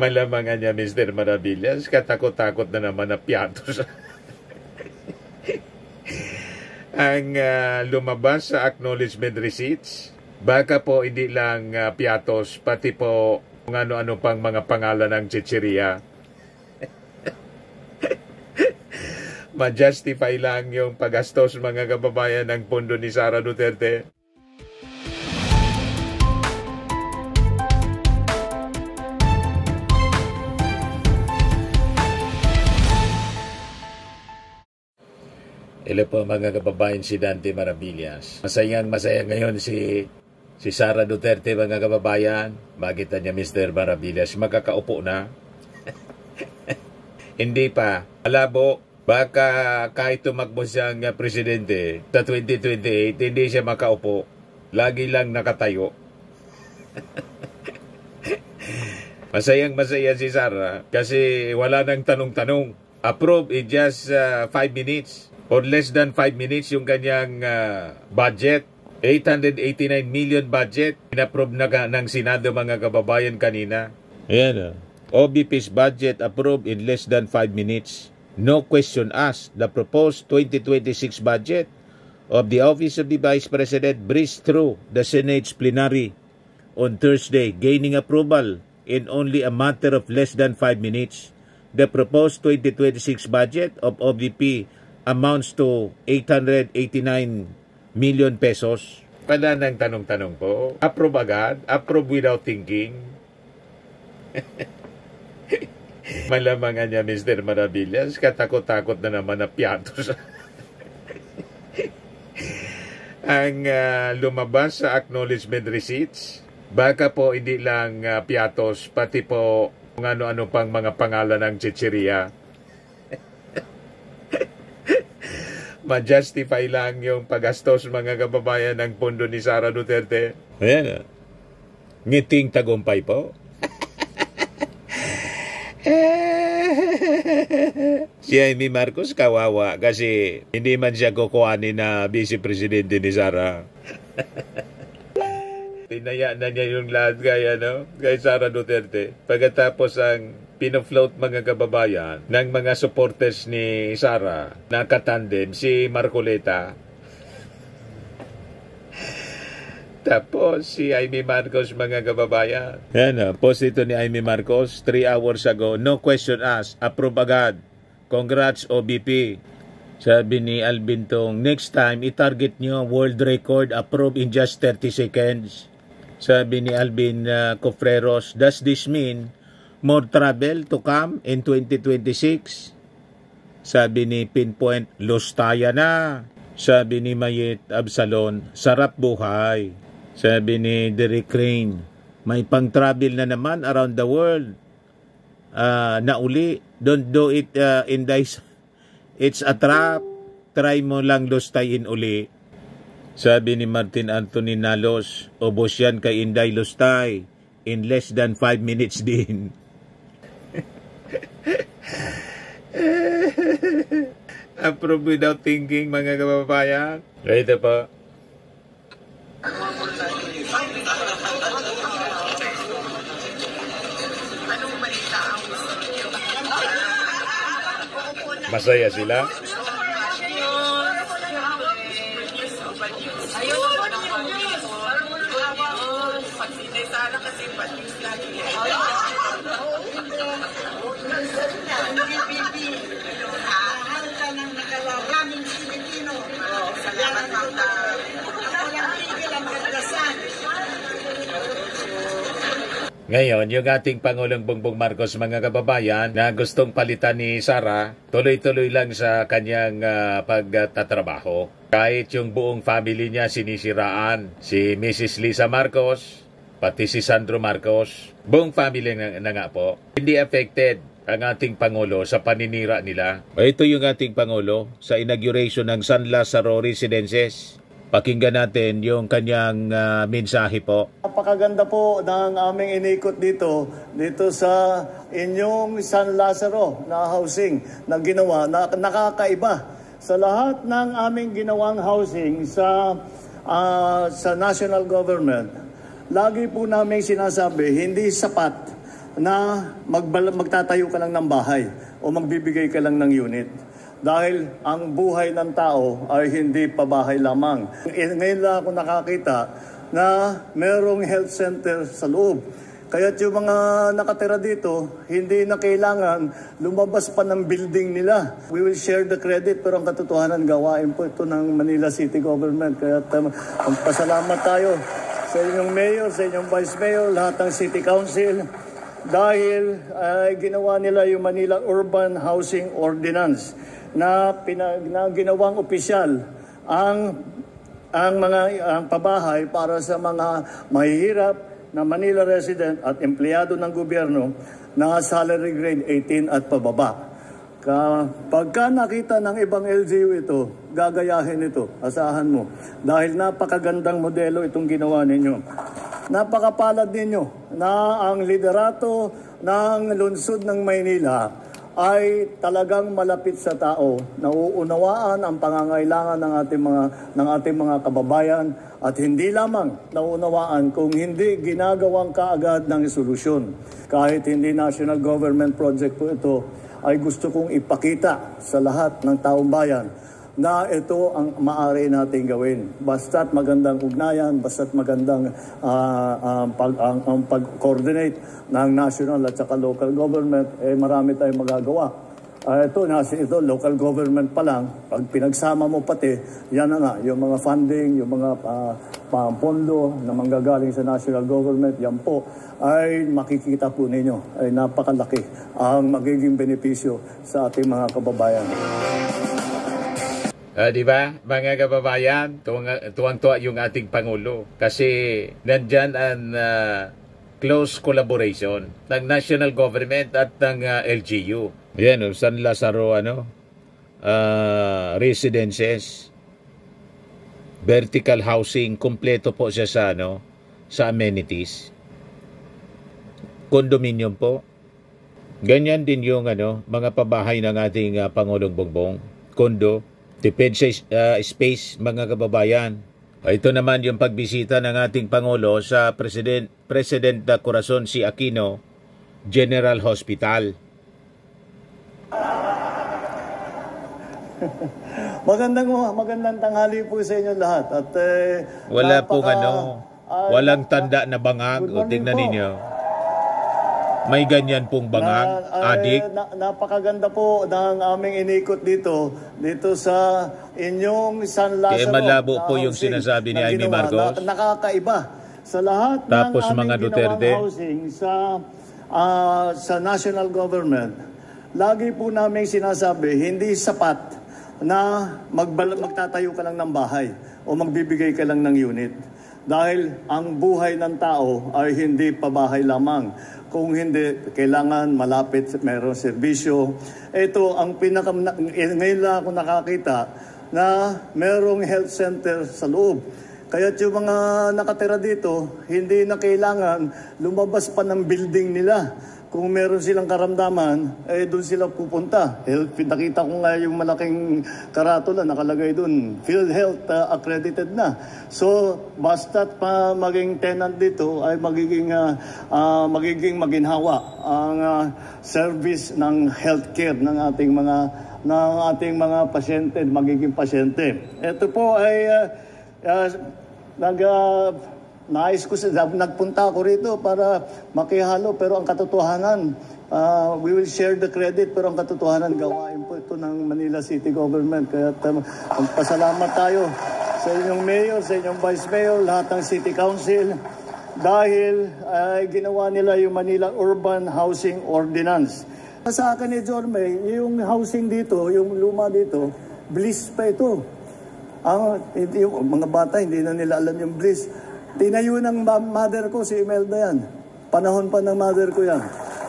Malamangan niya, Mr. Maravillas, katakot-takot na naman na piatos. Ang lumabas sa acknowledgement receipts, baka po hindi lang piatos, pati po kung ano-ano pang mga pangalan ng chichirya. Ma-justify lang yung paggastos mga kababayan ng pondo ni Sara Duterte. Hello po mga kababayan, si Dante Maravillas. Masaya ngayon si Sara Duterte mga kababayan. Makita niya Mr. Maravillas, makakaupo na. Hindi pa. Malabo, baka kahit tumakbo siyang presidente sa 2028, hindi siya makaupo. Lagi lang nakatayo. Masaya si Sara kasi wala nang tanong-tanong. Approve in just 5 minutes. Or less than 5 minutes yung kanyang budget. 889 million budget. Inapprove na ng Senado mga kababayan kanina. Ayan. OBP's budget approved in less than 5 minutes. No question asked. The proposed 2026 budget of the Office of the Vice President breezed through the Senate's plenary on Thursday, gaining approval in only a matter of less than 5 minutes. The proposed 2026 budget of OVP amounts to 889 million pesos. Wala nang tanong-tanong po. Approve agad. Approve without thinking. Malamangan niya, Mr. Maravillas, katakot-takot na naman na piatos. Ang lumabas sa acknowledgement receipts, baka po hindi lang piatos, pati po kung ano-ano pang mga pangalan ng chichirya. Ma-justify lang yung paggastos mga kababayan ng pondo ni Sara Duterte. Ayan. Ngiting tagumpay po. Si Amy Marcos kawawa kasi hindi man siya kukuhanin na vice presidente ni Sara. Tinaya na niya yung lahat kay Sara Duterte. Pagkatapos ang pinofloat mga kababayan ng mga supporters ni Sara na katandem si Marcoleta. Tapos si Amy Marcos mga kababayan. Yan post ito ni Amy Marcos 3 hours ago. No question asked. Approve agad. Congrats OBP. Sabi ni Alvin Tong, next time i-target nyo world record, approve in just 30 seconds. Sabi ni Alvin Cofreros, does this mean more travel to come in 2026? Sabi ni Pinpoint, lustaya na. Sabi ni Mayet Absalon, sarap buhay. Sabi ni Derek Crane, may pang-travel na naman around the world. Na uli, don't do it in dice. It's a trap. Try mo lang lustayin uli. Sabi ni Martin Anthony Nalos, ubos yan kay Inday Lustay in less than 5 minutes din. Approve without thinking mga kababayan. Ito po. Masaya sila. Ngayon, yung ating Pangulong Bongbong Marcos mga kababayan na gustong palitan ni Sara, tuloy-tuloy lang sa kanyang pagtatrabaho. Kahit yung buong family niya sinisiraan, si Mrs. Lisa Marcos, pati si Sandro Marcos, buong family na nga po, hindi affected ang ating Pangulo sa paninira nila. Ito yung ating Pangulo sa inauguration ng San Lazaro Residences. Pakinggan natin yung kanyang mensahe po. Napakaganda po ng aming inikot dito sa inyong San Lazaro na housing na ginawa, na nakakaiba. Sa lahat ng aming ginawang housing sa national government, lagi po namin sinasabi, hindi sapat na magtatayo ka lang ng bahay o magbibigay ka lang ng unit. Dahil ang buhay ng tao ay hindi pabahay lamang. Ngayon lang ako nakakita na merong health center sa loob. Kaya't yung mga nakatira dito, hindi na kailangan lumabas pa ng building nila. We will share the credit, pero ang katotohanan, gawain po ito ng Manila City Government. Kaya't magpasalamat tayo sa inyong mayor, sa inyong vice mayor, lahat ng city council, dahil ginawa nila yung Manila Urban Housing Ordinance na ginawang opisyal ang pabahay para sa mga mahihirap na Manila resident at empleyado ng gobyerno na salary grade 18 at pababa. Pagka nakita ng ibang LGU ito, gagayahin ito, asahan mo. Dahil napakagandang modelo itong ginawa ninyo. Napakapalad ninyo na ang liderato ng lungsod ng Maynila ay talagang malapit sa tao, nauunawaan ang pangangailangan ng ating mga kababayan at hindi lamang nauunawaan kung hindi ginagawang kaagad ng solusyon. Kahit hindi national government project po ito, ay gusto kong ipakita sa lahat ng taong bayan na ito ang maaari nating gawin. Basta't magandang ugnayan, basta't magandang pag-coordinate ng national at saka local government, marami tayong magagawa. Ito, local government pa lang, pag pinagsama mo pati, yan na nga, yung mga funding, yung mga pondo na manggagaling sa national government, yan po, ay makikita po ninyo, ay napakalaki ang magiging benepisyo sa ating mga kababayan. Di ba, mga kababayan, tuwang-tuwa yung ating Pangulo kasi nandyan ang close collaboration ng national government at ng LGU. Yan, San Lazaro residences, vertical housing, kompleto po siya sa amenities. Condominium po. Ganyan din yung mga pabahay ng ating Pangulong Bongbong. Kondo, tipid sa space, mga kababayan. Ito naman yung pagbisita ng ating Pangulo sa President Corazon C. Aquino General Hospital. Magandang tanghali po sa inyo lahat. At wala pong walang tanda na bangag. O tingnan ninyo. May ganyan pong bangag, adik. Napakaganda po ng aming inikot dito sa inyong San Lazaro. Malabo po yung sinasabi ni Amy Marcos. Nakakaiba sa lahat tapos ng mga aming Duterte ginawang housing sa national government. Lagi po namin sinasabi, hindi sapat na magtatayo ka lang ng bahay o magbibigay ka lang ng unit. Dahil ang buhay ng tao ay hindi pabahay lamang. Kung hindi, kailangan malapit, mayroong serbisyo. Ito, ngayon lang ako nakakita na mayroong health center sa loob. Kaya't yung mga nakatira dito, hindi na kailangan lumabas pa ng building nila. Kung meron silang karamdaman, doon sila pupunta. Nakita ko nga yung malaking karatula, nakalagay doon, PhilHealth accredited na. So, basta't pa maging tenant dito ay magiging maginhawa ang service ng healthcare ng ating mga pasyente, magiging pasyente. Ito po ay nais ko nagpunta ako rito para makihalo, pero ang katotohanan, we will share the credit, pero ang katotohanan, gawain po ito ng Manila City Government. Kaya magpasalamat tayo sa inyong mayor, sa inyong vice mayor, lahat ng city council, dahil ginawa nila yung Manila Urban Housing Ordinance. Sa akin ni Jorme, yung housing dito, yung luma dito, bliss pa ito. Yung mga bata, hindi na nila alam yung bliss. Tinayo ng mother ko, si Imelda yan. Panahon pa ng mother ko yan.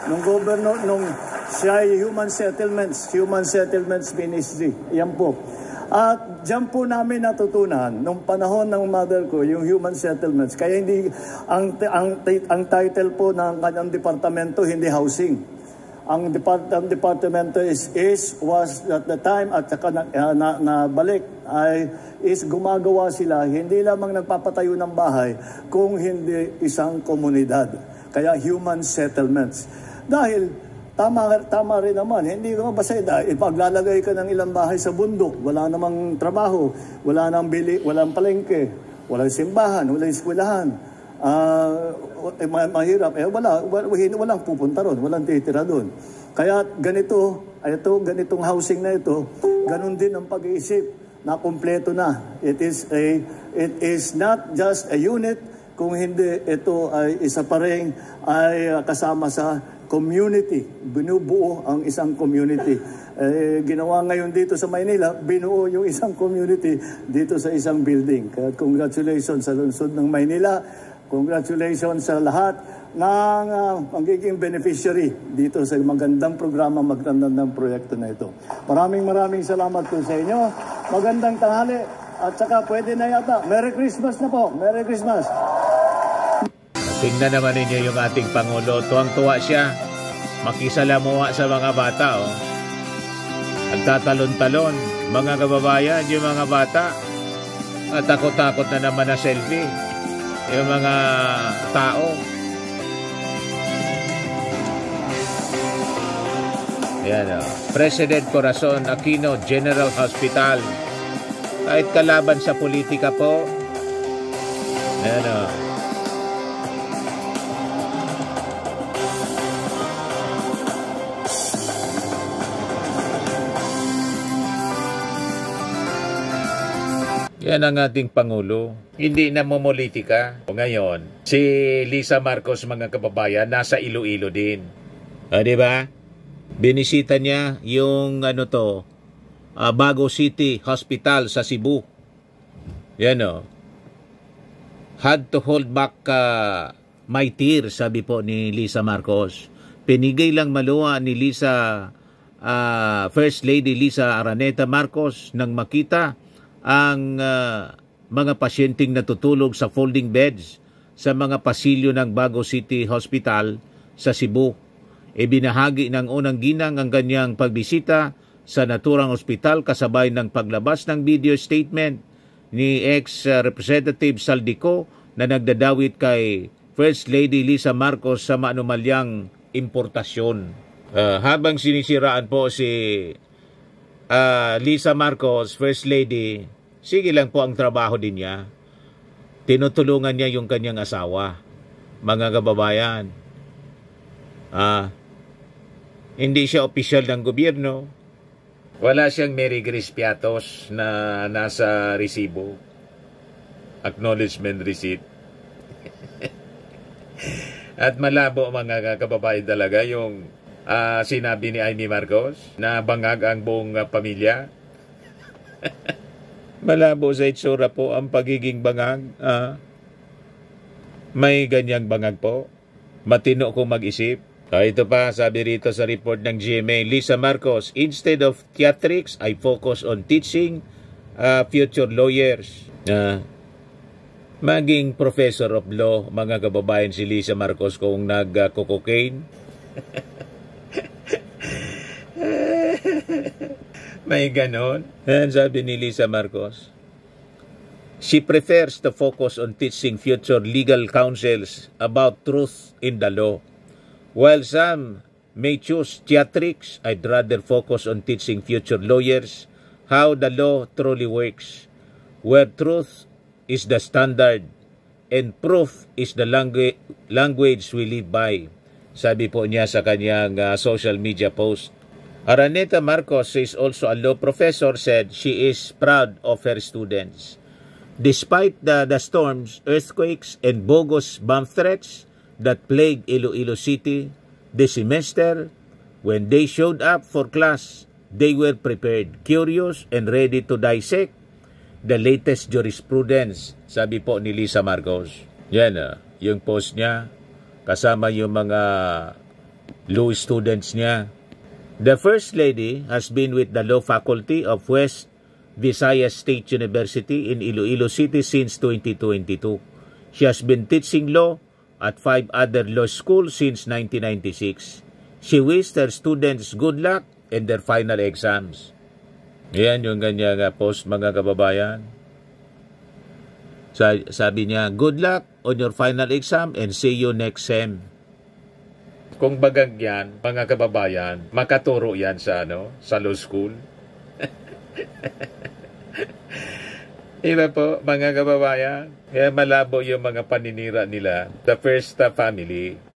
Nung governor, nung siya Human Settlements Ministry. Yan po. At dyan po namin natutunan, nung panahon ng mother ko, yung Human Settlements. Kaya hindi, ang title po ng kanyang departamento, hindi housing. Ang departamento was at the time at saka nabalik is gumagawa sila, hindi lamang nagpapatayo ng bahay, kung hindi isang komunidad. Kaya human settlements. Dahil tama rin naman, hindi ko basta ipaglalagay ka ng ilang bahay sa bundok, wala namang trabaho, wala nang walang palengke, walang simbahan, walang eskwelahan. Mahirap, walang pupunta ron, walang titira doon. Kaya ganitong housing na ito, ganun din ang pag-iisip na kumpleto na. It is not just a unit, kung hindi ito ay isa pa rin ay kasama sa community. Binubuo ang isang community. Ginawa ngayon dito sa Maynila, binuo yung isang community dito sa isang building. Kaya congratulations sa lungsod ng Maynila. Congratulations sa lahat ng magiging beneficiary dito sa magandang programa, magandang proyekto na ito. Maraming salamat po sa inyo. Magandang tanghali. At saka pwede na yata. Merry Christmas na po. Merry Christmas. Tingnan naman ninyo yung ating Pangulo. Tuwang-tuwa siya. Makisalamuha sa mga bata. Oh. Nagtatalon-talon. Mga kababayan, yung mga bata. At takot-takot na naman na selfie. Yung mga tao. Ayan, oh. President Corazon Aquino General Hospital. Kahit kalaban sa politika po. Ayan, oh. Yan ang ating Pangulo. Hindi na momolitika. Ngayon, si Lisa Marcos, mga kababayan, nasa Iloilo din. Di ba? Binisita niya yung Bago City Hospital sa Cebu. Yan o. Had to hold back my tears, sabi po ni Lisa Marcos. Pinigay lang maluwa ni First Lady Lisa Araneta Marcos nang makita ang mga pasyenteng natutulog sa folding beds sa mga pasilyo ng Bago City Hospital sa Cebu. Ibinahagi ng unang ginang ang kanyang pagbisita sa naturang ospital kasabay ng paglabas ng video statement ni ex-Representative Saldico na nagdadawit kay First Lady Lisa Marcos sa maanumalyang importasyon. Habang sinisiraan po si Lisa Marcos, First Lady, sige lang po ang trabaho din niya. Tinutulungan niya yung kanyang asawa. Mga kababayan, hindi siya opisyal ng gobyerno. Wala siyang Mary Grace Piatos na nasa resibo. Acknowledgement receipt. At malabo, mga kababayan, talaga yung sinabi ni Amy Marcos na bangag ang buong pamilya. Malabo sa itsura po ang pagiging bangag. May ganyang bangag po. Matino kong mag-isip. Ito pa, sabi rito sa report ng GMA, Lisa Marcos, instead of theatrics, I focus on teaching future lawyers. Maging professor of law, mga kababayan, si Lisa Marcos kung nag-cocaine. May ganon. And sabi ni Lisa Marcos, she prefers to focus on teaching future legal counsels about truth in the law. While some may choose theatrics, I'd rather focus on teaching future lawyers how the law truly works, where truth is the standard and proof is the language we live by. Sabi po niya sa kanyang social media post. Araneta Marcos is also a law professor, said she is proud of her students. Despite the storms, earthquakes, and bogus bomb threats that plagued Iloilo City this semester, when they showed up for class, they were prepared, curious, and ready to dissect the latest jurisprudence, sabi po ni Lisa Marcos. Yan yung post niya, kasama yung mga law students niya. The First Lady has been with the law faculty of West Visayas State University in Iloilo City since 2022. She has been teaching law at 5 other law schools since 1996. She wished her students good luck in their final exams. Yan yung kanyang post, mga kababayan. Sabi niya, good luck on your final exam and see you next sem. Kung bagag yan, mga kababayan, makaturo yan sa sa law school. Iba po, mga kababayan. Kaya malabo yung mga paninira nila. The first family.